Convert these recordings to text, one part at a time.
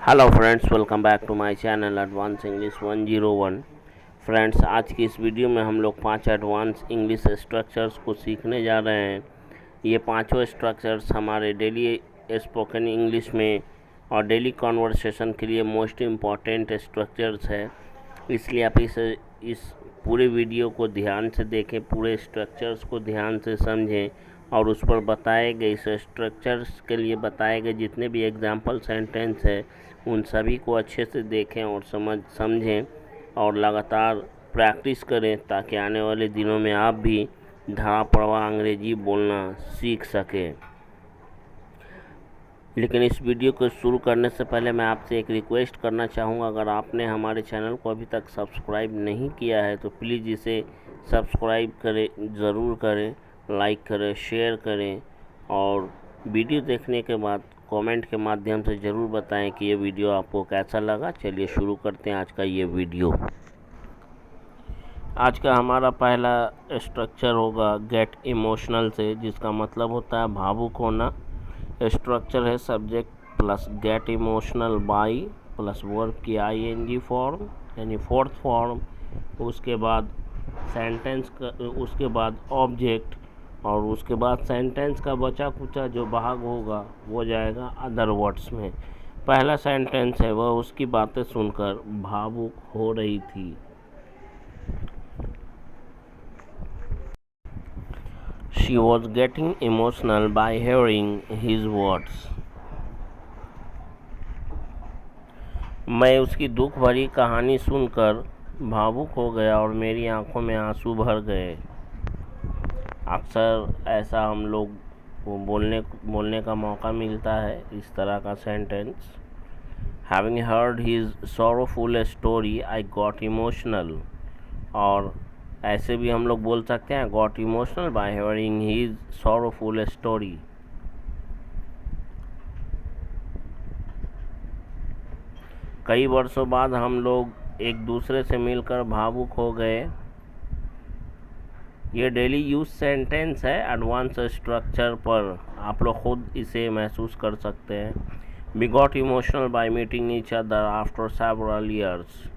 Hello friends, welcome back to my channel advance English 101। Friends, आज की इस video में हम लोग 5 एडवांस इंग्लिश स्ट्रक्चर्स को सीखने जा रहे हैं। ये पांचों स्ट्रक्चर्स हमारे डेली स्पोकन इंग्लिश में और डेली कॉन्वर्सेशन के लिए मोस्ट इम्पॉर्टेंट स्ट्रक्चर्स है। इसलिए आप इस पूरे वीडियो को ध्यान से देखें, पूरे स्ट्रक्चर्स को ध्यान से समझें और उस पर बताए गए इस स्ट्रक्चर्स के लिए बताए गए जितने भी एग्जाम्पल सेंटेंस है उन सभी को अच्छे से देखें और समझें और लगातार प्रैक्टिस करें, ताकि आने वाले दिनों में आप भी धाराप्रवाह अंग्रेजी बोलना सीख सकें। लेकिन इस वीडियो को शुरू करने से पहले मैं आपसे एक रिक्वेस्ट करना चाहूँगा, अगर आपने हमारे चैनल को अभी तक सब्सक्राइब नहीं किया है तो प्लीज़ इसे सब्सक्राइब करें, ज़रूर करें, लाइक करें, शेयर करें और वीडियो देखने के बाद कमेंट के माध्यम से ज़रूर बताएं कि ये वीडियो आपको कैसा लगा। चलिए शुरू करते हैं आज का ये वीडियो। आज का हमारा पहला स्ट्रक्चर होगा गेट इमोशनल से, जिसका मतलब होता है भावुक होना। स्ट्रक्चर है subject plus get emotional by plus verb की आईएनजी फॉर्म यानी फोर्थ फॉर्म, उसके बाद सेंटेंस का, उसके बाद ऑब्जेक्ट और उसके बाद सेंटेंस का बचा कुचा जो भाग होगा वो जाएगा अदर वर्ड्स में। पहला सेंटेंस है वह उसकी बातें सुनकर भावुक हो रही थी। She was getting emotional by hearing his words. मैं उसकी दुख भरी कहानी सुनकर भावुक हो गया और मेरी आंखों में आंसू भर गए। अक्सर ऐसा हम लोग को बोलने का मौका मिलता है इस तरह का sentence. Having heard his sorrowful story, I got emotional। और ऐसे भी हम लोग बोल सकते हैं got emotional bye hearing his sorrowful story. कई वर्षों बाद हम लोग एक दूसरे से मिलकर भावुक हो गए। ये डेली यूज सेंटेंस है एडवांस स्ट्रक्चर पर, आप लोग खुद इसे महसूस कर सकते हैं। We got emotional by meeting each other after several years.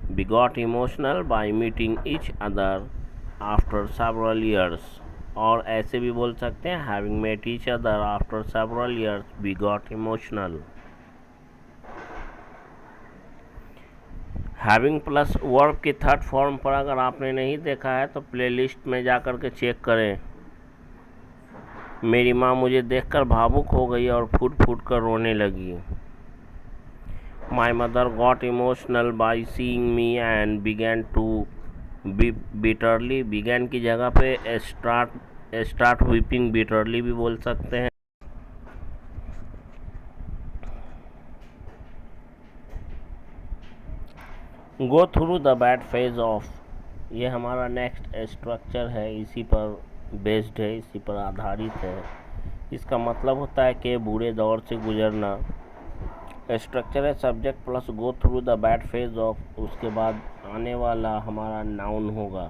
We got emotional by meeting each other after several years। और ऐसे भी बोल सकते हैं having met each other after several years we got emotional। having plus verb की third form पर अगर आपने नहीं देखा है तो प्लेलिस्ट में जा कर के चेक करें। मेरी माँ मुझे देखकर भावुक हो गई और फूट फूट कर रोने लगी। My mother got emotional by seeing me and began to weep bitterly। began की जगह पे start weeping bitterly भी बोल सकते हैं। go through the bad phase of, ये हमारा नेक्स्ट स्ट्रक्चर है, इसी पर बेस्ड है, इसी पर आधारित है। इसका मतलब होता है कि बुरे दौर से गुजरना। स्ट्रक्चर है subject plus go through the bad phase of, उसके बाद आने वाला हमारा नाउन होगा।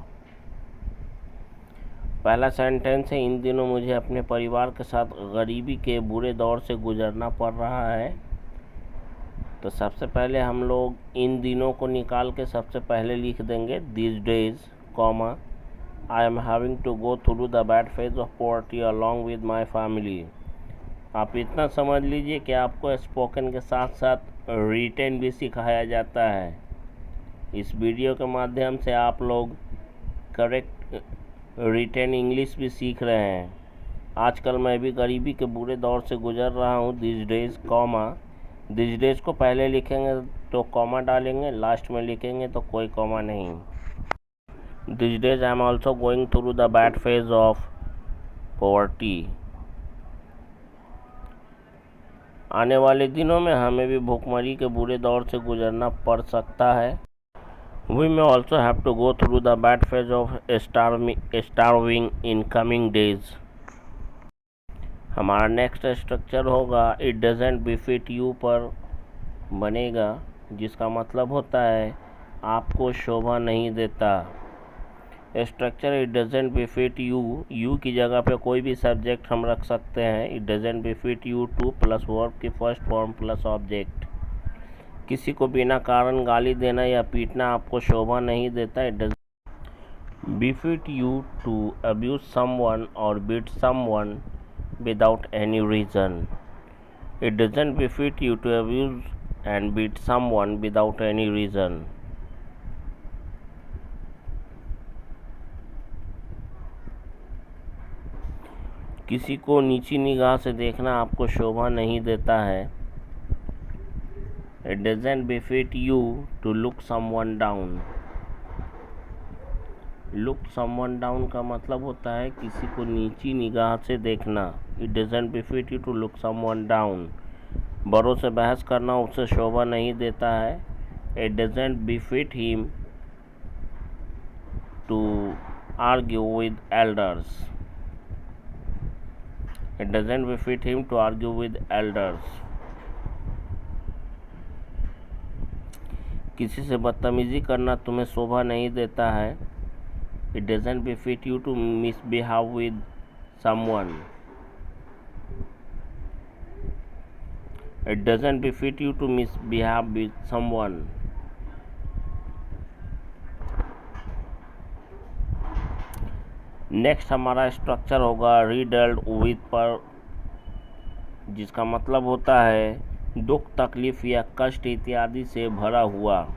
पहला सेंटेंस है इन दिनों मुझे अपने परिवार के साथ गरीबी के बुरे दौर से गुजरना पड़ रहा है। तो सबसे पहले हम लोग इन दिनों को निकाल के सबसे पहले लिख देंगे this days comma I am having to go through the bad phase of poverty along with my family. आप इतना समझ लीजिए कि आपको स्पोकन के साथ साथ रिटन भी सिखाया जाता है। इस वीडियो के माध्यम से आप लोग करेक्ट रिटन इंग्लिश भी सीख रहे हैं। आजकल मैं भी गरीबी के बुरे दौर से गुजर रहा हूँ। This days comma, this days को पहले लिखेंगे तो कॉमा डालेंगे, लास्ट में लिखेंगे तो कोई कॉमा नहीं। This days I am also going through the bad phase of poverty. आने वाले दिनों में हमें भी भूखमरी के बुरे दौर से गुजरना पड़ सकता है। We may also have to go through the bad phase of starving in coming days. हमारा नेक्स्ट स्ट्रक्चर होगा इट डजेंट बिफिट यू पर बनेगा, जिसका मतलब होता है आपको शोभा नहीं देता। Structure it doesn't befit you, you की जगह पे कोई भी सब्जेक्ट हम रख सकते हैं। It doesn't befit you two plus verb की फर्स्ट फॉर्म प्लस ऑब्जेक्ट। किसी को बिना कारण गाली देना या पीटना आपको शोभा नहीं देता। It does befit you to abuse someone or beat someone without any reason. It doesn't befit you to abuse and beat someone without any reason. किसी को नीची निगाह से देखना आपको शोभा नहीं देता है। It doesn't befit you to look someone down. Look someone down का मतलब होता है किसी को नीची निगाह से देखना। It doesn't befit you to look someone down. बड़ों से बहस करना उसे शोभा नहीं देता है। It doesn't befit him to argue with elders. It doesn't befit him to argue with elders. किसी से बदतमीजी करना तुम्हें शोभा नहीं देता है। It doesn't befit you to misbehave with someone. It doesn't befit you to misbehave with someone. Next हमारा structure होगा रिडल्ड विद पर, जिसका मतलब होता है दुख, तकलीफ या कष्ट इत्यादि से भरा हुआ।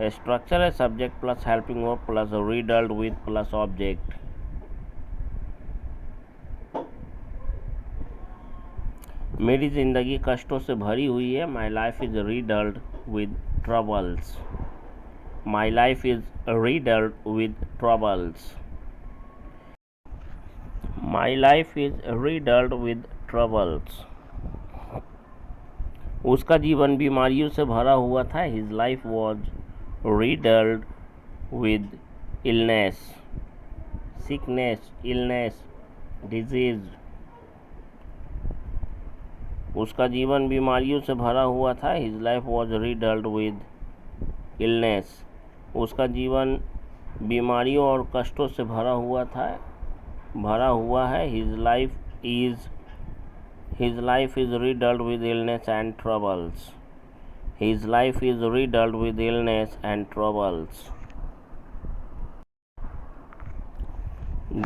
स्ट्रक्चर है subject plus helping verb plus riddled with plus object. मेरी जिंदगी कष्टों से भरी हुई है। My life is riddled with troubles. My life is riddled with troubles. My life is riddled with troubles. उसका जीवन बीमारियों से भरा हुआ था। His life was riddled with illness, sickness, illness, disease. उसका जीवन बीमारियों से भरा हुआ था। His life was riddled with illness. उसका जीवन बीमारियों और कष्टों से भरा हुआ है। His life is riddled with illness and troubles. His life is riddled with illness and troubles.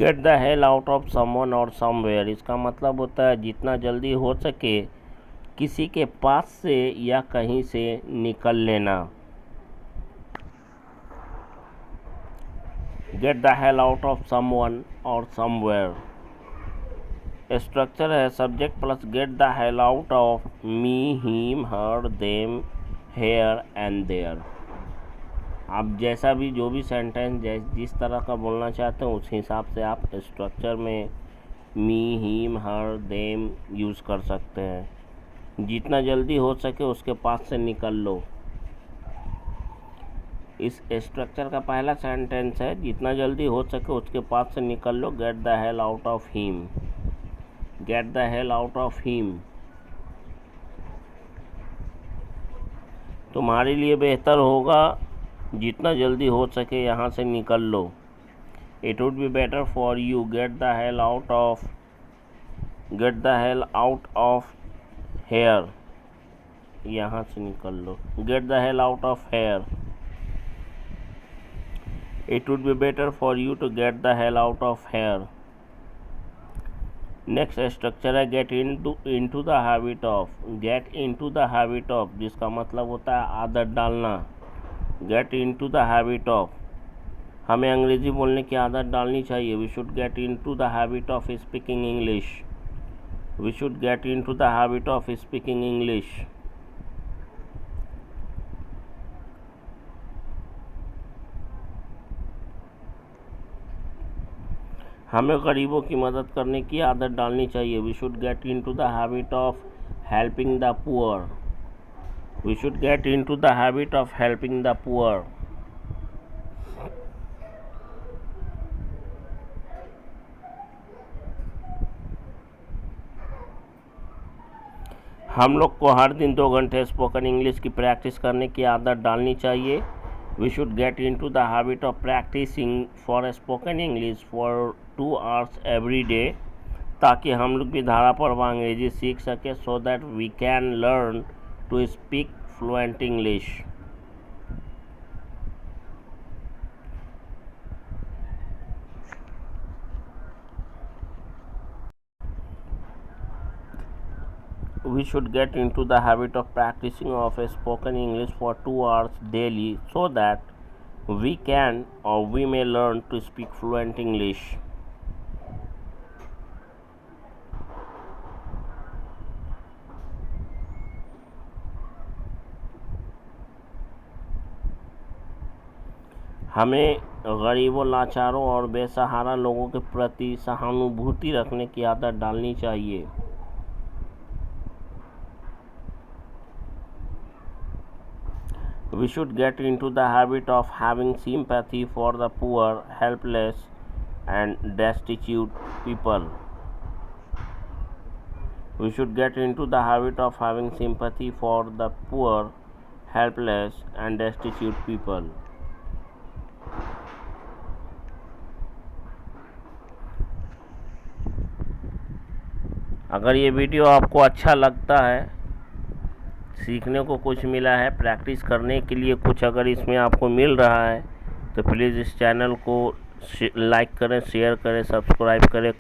Get the hell out of someone or somewhere. इसका मतलब होता है जितना जल्दी हो सके किसी के पास से या कहीं से निकल लेना। Get the hell out of someone or somewhere. Structure है subject plus get the hell out of me, him, her, them, here and there. आप जैसा भी जो भी सेंटेंस जिस तरह का बोलना चाहते हैं उस हिसाब से आप स्ट्रक्चर में मी, हिम, हर, देम यूज़ कर सकते हैं। जितना जल्दी हो सके उसके पास से निकल लो। इस स्ट्रक्चर का पहला सेंटेंस है जितना जल्दी हो सके उसके पास से निकल लो। Get the hell out of him. Get the hell out of him. तुम्हारे लिए बेहतर होगा जितना जल्दी हो सके यहाँ से निकल लो। It would be better for you get the hell out of here. यहाँ से निकल लो। Get the hell out of here. It would be better for you to get the hell out of here. Next structure है get into the habit of. Get into the habit of जिसका मतलब होता है आदत डालना। Get into the habit of. हमें अंग्रेजी बोलने की आदत डालनी चाहिए। We should get into the habit of speaking English. We should get into the habit of speaking English. हमें गरीबों की मदद करने की आदत डालनी चाहिए। We should get into the habit of helping the poor. We should get into the habit of helping the poor. हम लोग को हर दिन 2 घंटे स्पोकन इंग्लिश की प्रैक्टिस करने की आदत डालनी चाहिए। We should get into the habit of practicing for spoken English for 2 hours every day, ताकि हम लोग भी धारा पर अंग्रेजी सीख सके, so that we can learn to speak fluent English. We should get into the habit of practicing of a spoken English for 2 hours daily so that we can or we may learn to speak fluent English. हमें गरीबों, लाचारों और बेसहारा लोगों के प्रति सहानुभूति रखने की आदत डालनी चाहिए. We should get into the habit of having sympathy for the poor, helpless, and destitute people. We should get into the habit of having sympathy for the poor, helpless, and destitute people. अगर ये video आपको अच्छा लगता है, सीखने को कुछ मिला है, प्रैक्टिस करने के लिए कुछ अगर इसमें आपको मिल रहा है, तो प्लीज़ इस चैनल को लाइक करें, शेयर करें, सब्सक्राइब करें.